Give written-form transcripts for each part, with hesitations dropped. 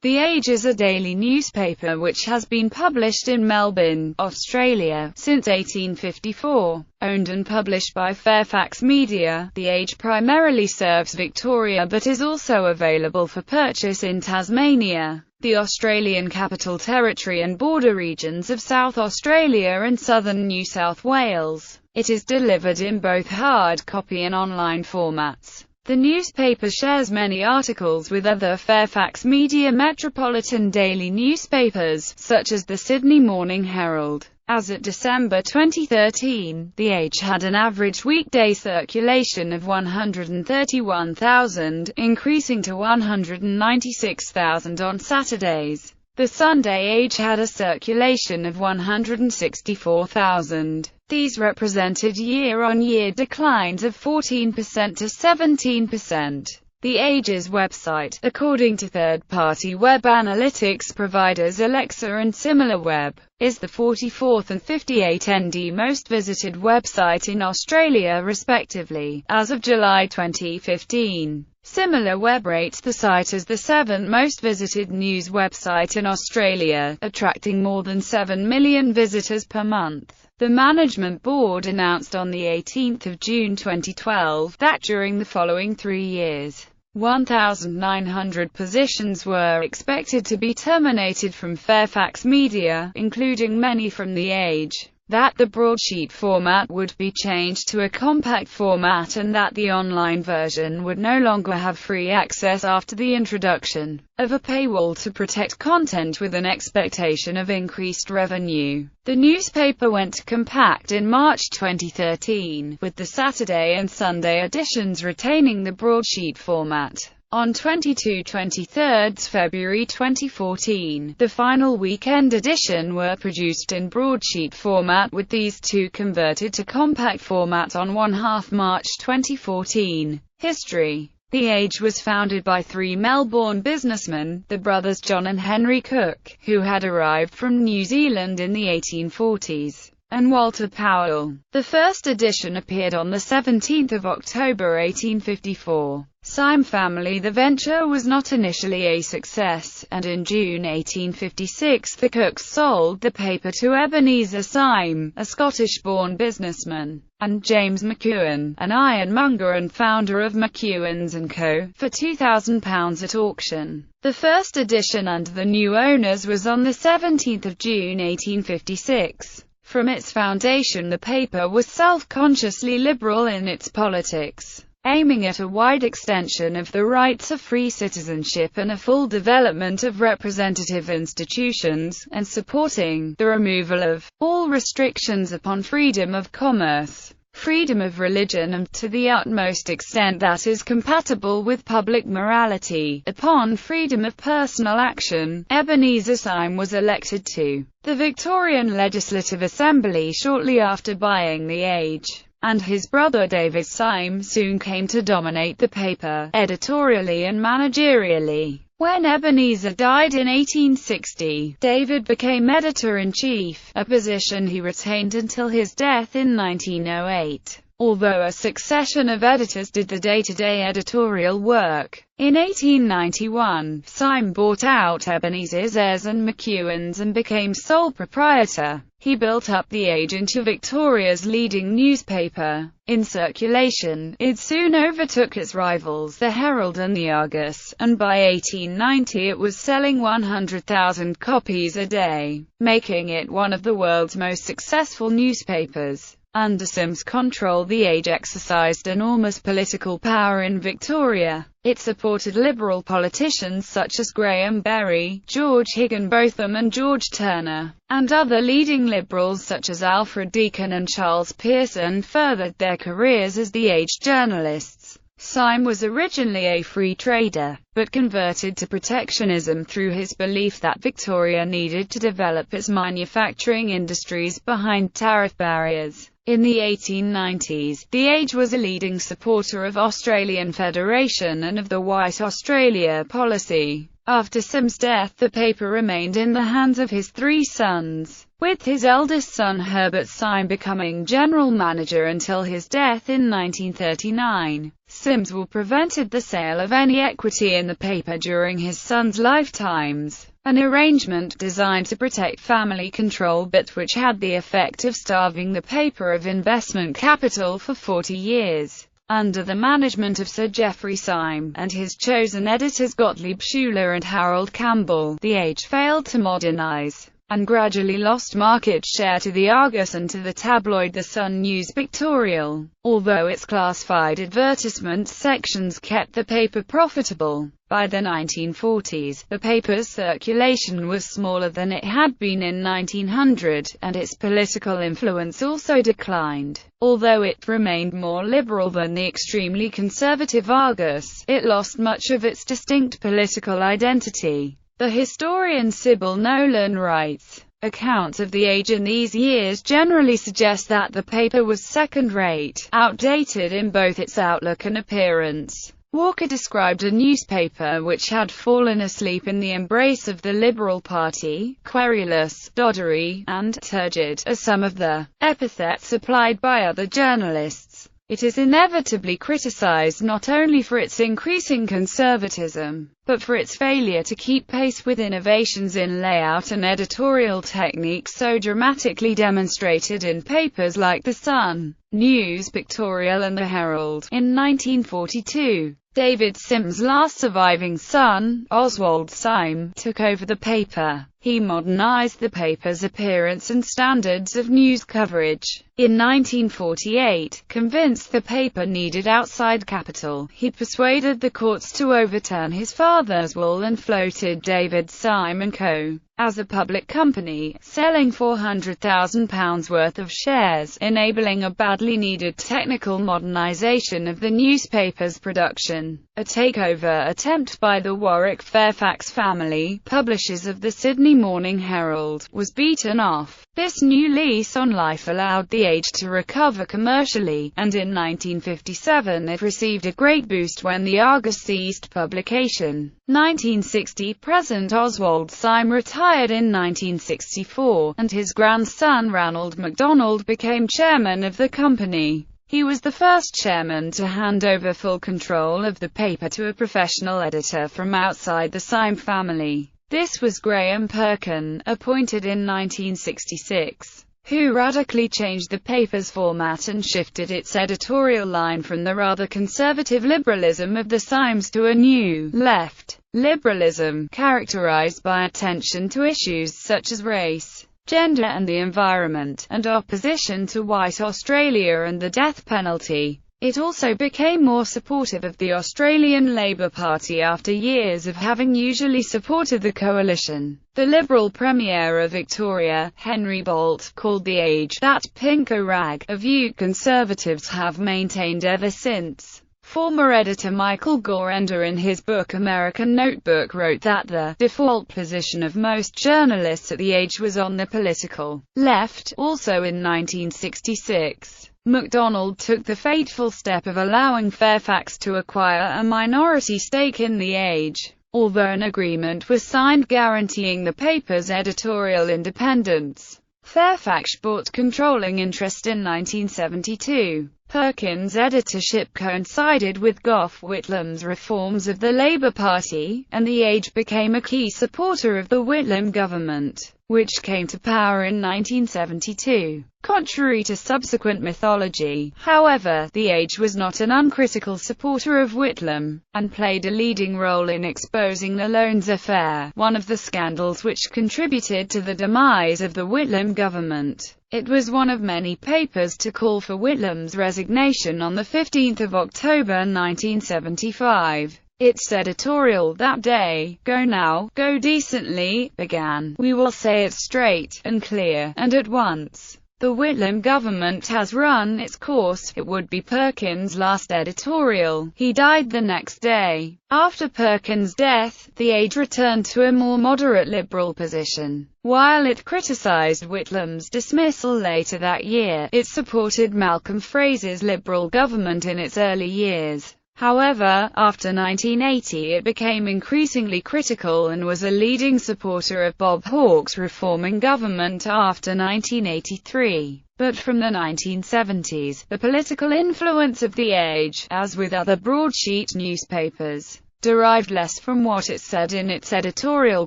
The Age is a daily newspaper which has been published in Melbourne, Australia, since 1854. Owned and published by Fairfax Media, The Age primarily serves Victoria but is also available for purchase in Tasmania, the Australian Capital Territory and border regions of South Australia and southern New South Wales. It is delivered in both hard copy and online formats. The newspaper shares many articles with other Fairfax Media metropolitan daily newspapers, such as the Sydney Morning Herald. As of December 2013, The Age had an average weekday circulation of 131,000, increasing to 196,000 on Saturdays. The Sunday Age had a circulation of 164,000. These represented year-on-year declines of 14% to 17%. The Age's website, according to third-party web analytics providers Alexa and SimilarWeb, is the 44th and 58th ND most visited website in Australia respectively, as of July 2015. SimilarWeb rates the site as the 7th most visited news website in Australia, attracting more than 7 million visitors per month. The Management Board announced on 18 June 2012 that during the following 3 years, 1,900 positions were expected to be terminated from Fairfax Media, including many from The Age, that the broadsheet format would be changed to a compact format and that the online version would no longer have free access after the introduction of a paywall to protect content with an expectation of increased revenue. The newspaper went compact in March 2013, with the Saturday and Sunday editions retaining the broadsheet format. On 22-23 February 2014, the final weekend edition were produced in broadsheet format with these two converted to compact format on 1/2 March 2014. History. The Age was founded by 3 Melbourne businessmen, the brothers John and Henry Cook, who had arrived from New Zealand in the 1840s, and Walter Powell. The first edition appeared on 17 October 1854. Syme family. The venture was not initially a success, and in June 1856 the Cooks sold the paper to Ebenezer Syme, a Scottish-born businessman, and James McEwen, an ironmonger and founder of McEwen's & Co., for £2,000 at auction. The first edition under the new owners was on 17 June 1856. From its foundation the paper was self-consciously liberal in its politics, aiming at a wide extension of the rights of free citizenship and a full development of representative institutions, and supporting the removal of all restrictions upon freedom of commerce, freedom of religion and, to the utmost extent that is compatible with public morality, upon freedom of personal action. Ebenezer Syme was elected to the Victorian Legislative Assembly shortly after buying The Age, and his brother David Syme soon came to dominate the paper, editorially and managerially. When Ebenezer died in 1860, David became editor-in-chief, a position he retained until his death in 1908. Although a succession of editors did the day-to-day editorial work. In 1891, Syme bought out Ebenezer's heirs and McEwen's and became sole proprietor. He built up The Age into Victoria's leading newspaper. In circulation, it soon overtook its rivals the Herald and the Argus, and by 1890 it was selling 100,000 copies a day, making it one of the world's most successful newspapers. Under Sym's control The Age exercised enormous political power in Victoria. It supported Liberal politicians such as Graham Berry, George Higginbotham and George Turner, and other leading Liberals such as Alfred Deakin and Charles Pearson furthered their careers as The Age journalists. Syme was originally a free trader, but converted to protectionism through his belief that Victoria needed to develop its manufacturing industries behind tariff barriers. In the 1890s, The Age was a leading supporter of Australian Federation and of the White Australia policy. After Sim's death, the paper remained in the hands of his three sons, with his eldest son Herbert Syme becoming general manager until his death in 1939. Sim's will prevented the sale of any equity in the paper during his sons' lifetimes, an arrangement designed to protect family control but which had the effect of starving the paper of investment capital for 40 years. Under the management of Sir Geoffrey Syme, and his chosen editors Gottlieb Schuler and Harold Campbell, the Age failed to modernize, and gradually lost market share to the Argus and to the tabloid The Sun News Pictorial, although its classified advertisement sections kept the paper profitable. By the 1940s, the paper's circulation was smaller than it had been in 1900, and its political influence also declined. Although it remained more liberal than the extremely conservative Argus, it lost much of its distinct political identity. The historian Sybil Nolan writes, "Accounts of the Age in these years generally suggest that the paper was second-rate, outdated in both its outlook and appearance." Walker described a newspaper which had fallen asleep in the embrace of the Liberal Party, querulous, doddery, and turgid as some of the epithets applied by other journalists. It is inevitably criticized not only for its increasing conservatism, but for its failure to keep pace with innovations in layout and editorial techniques so dramatically demonstrated in papers like The Sun, News Pictorial and The Herald. In 1942, David Sim's last surviving son, Oswald Syme, took over the paper. He modernized the paper's appearance and standards of news coverage. In 1948, convinced the paper needed outside capital, he persuaded the courts to overturn his father's will and floated David Syme & Co. as a public company, selling £400,000 worth of shares, enabling a badly needed technical modernization of the newspaper's production. A takeover attempt by the Warwick Fairfax family, publishers of the Sydney Morning Herald, was beaten off. This new lease on life allowed the Age to recover commercially, and in 1957 it received a great boost when the Argus ceased publication. 1960-present Oswald Syme retired in 1964, and his grandson Ranald MacDonald became chairman of the company. He was the first chairman to hand over full control of the paper to a professional editor from outside the Syme family. This was Graham Perkin, appointed in 1966, who radically changed the paper's format and shifted its editorial line from the rather conservative liberalism of the Symes to a new, left, liberalism, characterized by attention to issues such as race, gender and the environment, and opposition to white Australia and the death penalty. It also became more supportive of the Australian Labor Party after years of having usually supported the coalition. The Liberal Premier of Victoria, Henry Bolt, called the Age that pinko rag, a view Conservatives have maintained ever since. Former editor Michael Gorender in his book American Notebook wrote that the default position of most journalists at the Age was on the political left. Also in 1966, MacDonald took the fateful step of allowing Fairfax to acquire a minority stake in the Age, although an agreement was signed guaranteeing the paper's editorial independence. Fairfax bought controlling interest in 1972. Perkins' editorship coincided with Gough Whitlam's reforms of the Labour Party, and the Age became a key supporter of the Whitlam government, which came to power in 1972. Contrary to subsequent mythology, however, the Age was not an uncritical supporter of Whitlam, and played a leading role in exposing the Loans affair, one of the scandals which contributed to the demise of the Whitlam government. It was one of many papers to call for Whitlam's resignation on 15 October 1975. Its editorial that day, "Go now, go decently," began, "We will say it straight, and clear, and at once. The Whitlam government has run its course." It would be Perkins' last editorial. He died the next day. After Perkins' death, the Age returned to a more moderate liberal position. While it criticized Whitlam's dismissal later that year, it supported Malcolm Fraser's Liberal government in its early years. However, after 1980 it became increasingly critical and was a leading supporter of Bob Hawke's reforming government after 1983. But from the 1970s, the political influence of The Age, as with other broadsheet newspapers, derived less from what it said in its editorial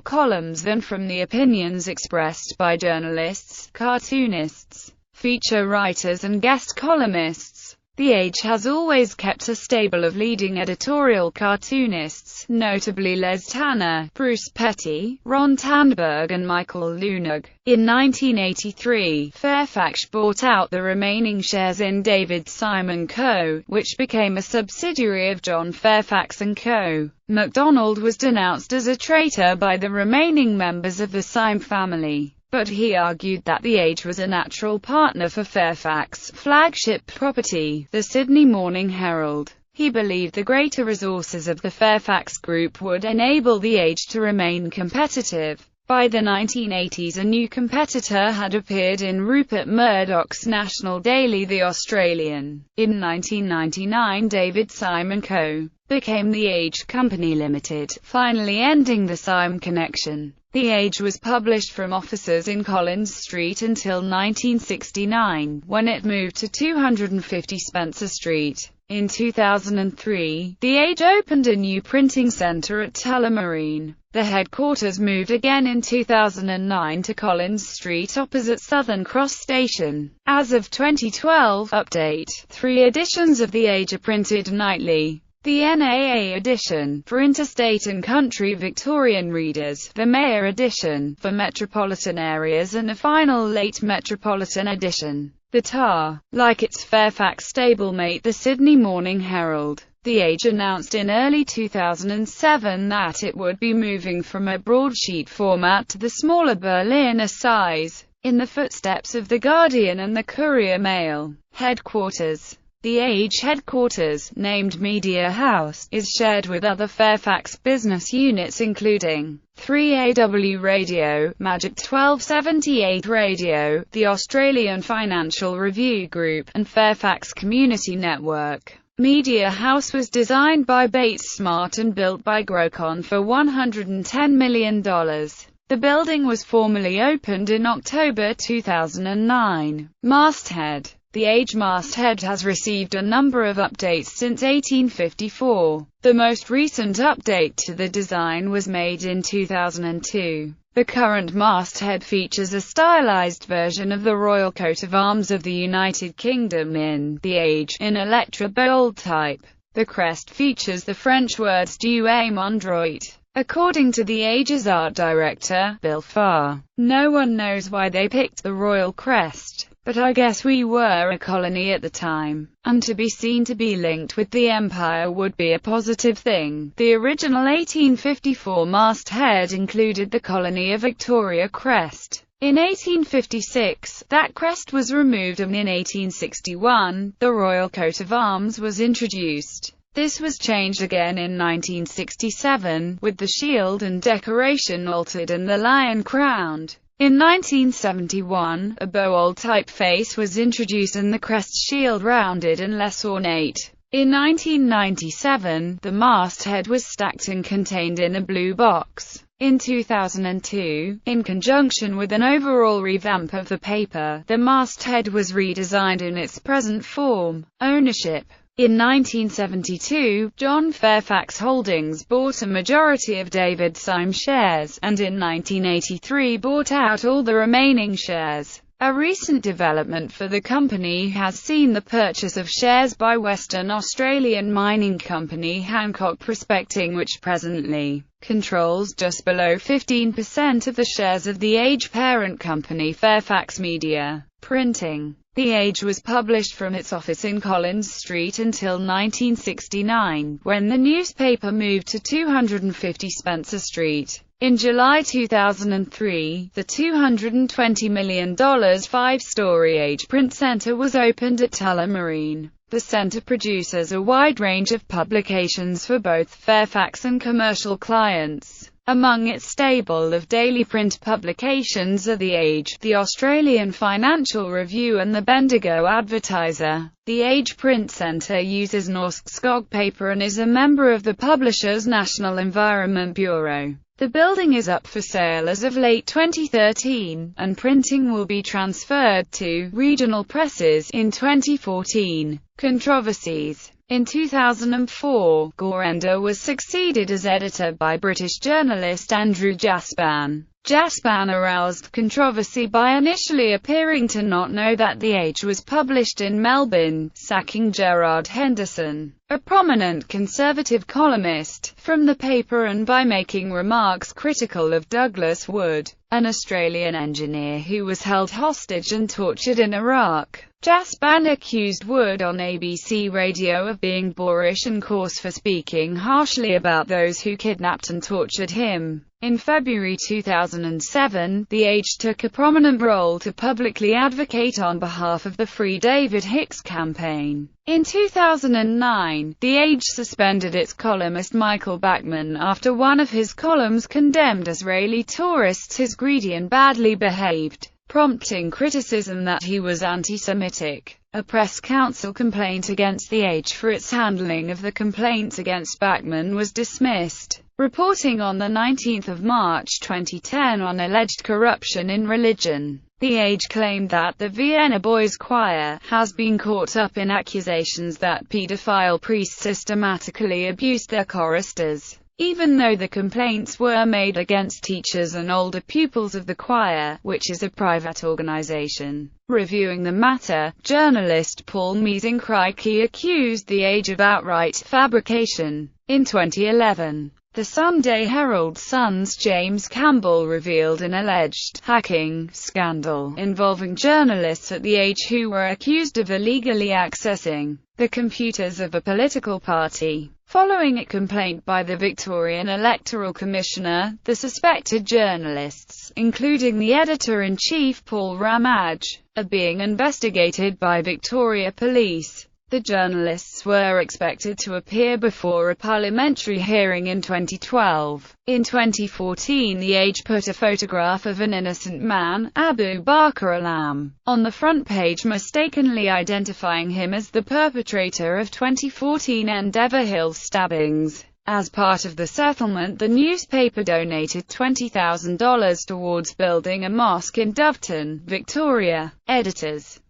columns than from the opinions expressed by journalists, cartoonists, feature writers and guest columnists. The Age has always kept a stable of leading editorial cartoonists, notably Les Tanner, Bruce Petty, Ron Tandberg and Michael Leunig. In 1983, Fairfax bought out the remaining shares in David Simon Co., which became a subsidiary of John Fairfax & Co. MacDonald was denounced as a traitor by the remaining members of the Syme family, but he argued that The Age was a natural partner for Fairfax's flagship property, the Sydney Morning Herald. He believed the greater resources of the Fairfax Group would enable The Age to remain competitive. By the 1980s a new competitor had appeared in Rupert Murdoch's national daily The Australian. In 1999 David Syme & Co. became The Age Company Limited, finally ending the Syme connection. The Age was published from offices in Collins Street until 1969, when it moved to 250 Spencer Street. In 2003, The Age opened a new printing centre at Tullamarine. The headquarters moved again in 2009 to Collins Street opposite Southern Cross Station. As of 2012, update, 3 editions of The Age are printed nightly. The NAA edition, for interstate and country Victorian readers, the Mayor edition, for metropolitan areas and a final late metropolitan edition. The TAR, like its Fairfax stablemate the Sydney Morning Herald. The Age announced in early 2007 that it would be moving from a broadsheet format to the smaller Berliner size, in the footsteps of The Guardian and the Courier Mail. Headquarters. The Age headquarters, named Media House, is shared with other Fairfax business units including 3AW Radio, Magic 1278 Radio, the Australian Financial Review Group, and Fairfax Community Network. Media House was designed by Bates Smart and built by Grocon for $110 million. The building was formally opened in October 2009. Masthead. The Age masthead has received a number of updates since 1854. The most recent update to the design was made in 2002. The current masthead features a stylized version of the royal coat of arms of the United Kingdom in The Age, in Electra bold type. The crest features the French words Dieu et mon droit. According to The Age's art director, Bill Farr, no one knows why they picked the royal crest. But I guess we were a colony at the time, and to be seen to be linked with the Empire would be a positive thing. The original 1854 masthead included the Colony of Victoria crest. In 1856, that crest was removed and in 1861, the royal coat of arms was introduced. This was changed again in 1967, with the shield and decoration altered and the lion crowned. In 1971, a bold typeface was introduced and the crest shield rounded and less ornate. In 1997, the masthead was stacked and contained in a blue box. In 2002, in conjunction with an overall revamp of the paper, the masthead was redesigned in its present form. Ownership. In 1972, John Fairfax Holdings bought a majority of David Syme shares, and in 1983 bought out all the remaining shares. A recent development for the company has seen the purchase of shares by Western Australian mining company Hancock Prospecting, which presently controls just below 15% of the shares of The Age parent company Fairfax Media Printing. The Age was published from its office in Collins Street until 1969, when the newspaper moved to 250 Spencer Street. In July 2003, the $220 million 5-story Age print centre was opened at Tullamarine. The centre produces a wide range of publications for both Fairfax and commercial clients. Among its stable of daily print publications are The Age, the Australian Financial Review and the Bendigo Advertiser. The Age Print Centre uses Norsk Skog paper and is a member of the publisher's National Environment Bureau. The building is up for sale as of late 2013, and printing will be transferred to regional presses in 2014. Controversies. In 2004, Gorender was succeeded as editor by British journalist Andrew Jaspan. Jaspan aroused controversy by initially appearing to not know that The Age was published in Melbourne, sacking Gerard Henderson, a prominent conservative columnist, from the paper, and by making remarks critical of Douglas Wood, an Australian engineer who was held hostage and tortured in Iraq. Jaspan accused Wood on ABC Radio of being boorish and coarse for speaking harshly about those who kidnapped and tortured him. In February 2007, The Age took a prominent role to publicly advocate on behalf of the Free David Hicks campaign. In 2009, The Age suspended its columnist Michael Bachmann after one of his columns condemned Israeli tourists as greedy and badly behaved, prompting criticism that he was anti-Semitic. A press council complaint against The Age for its handling of the complaints against Bachmann was dismissed. Reporting on 19 March 2010 on alleged corruption in religion, The Age claimed that the Vienna Boys Choir has been caught up in accusations that pedophile priests systematically abused their choristers. Even though the complaints were made against teachers and older pupils of the choir, which is a private organization. Reviewing the matter, journalist Paul Meesenkrike accused The Age of outright fabrication. In 2011, the Sunday Herald Sun's James Campbell revealed an alleged hacking scandal involving journalists at The Age who were accused of illegally accessing the computers of a political party. Following a complaint by the Victorian Electoral Commissioner, the suspected journalists, including the editor-in-chief Paul Ramage, are being investigated by Victoria Police. The journalists were expected to appear before a parliamentary hearing in 2012. In 2014, The Age put a photograph of an innocent man, Abu Bakr Alam, on the front page, mistakenly identifying him as the perpetrator of 2014 Endeavour Hill stabbings. As part of the settlement, the newspaper donated $20,000 towards building a mosque in Doveton, Victoria. Editors